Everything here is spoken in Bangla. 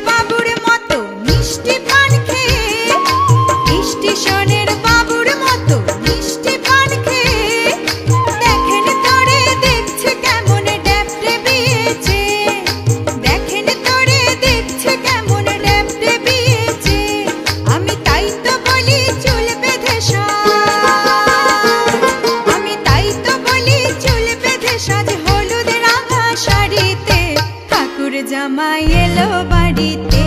বাবুর মতো মিষ্টি পান খেয়ে, স্টেশনের বাবুর মতো মিষ্টি পান খেয়ে দেখেন তোরে দেখছে কেমন ড্যাপটে বিয়েছে, দেখেন তোরে দেখছে কেমন ড্যাপটে বিয়েছে। আমি তাই তো বলি চুল বেঁধে সাজ, আমি তাই তো বলি চুল বেঁধে সাজ হলুদ রাঙা শাড়িতে, ঠাকুর জামাই এলো বাড়িতে।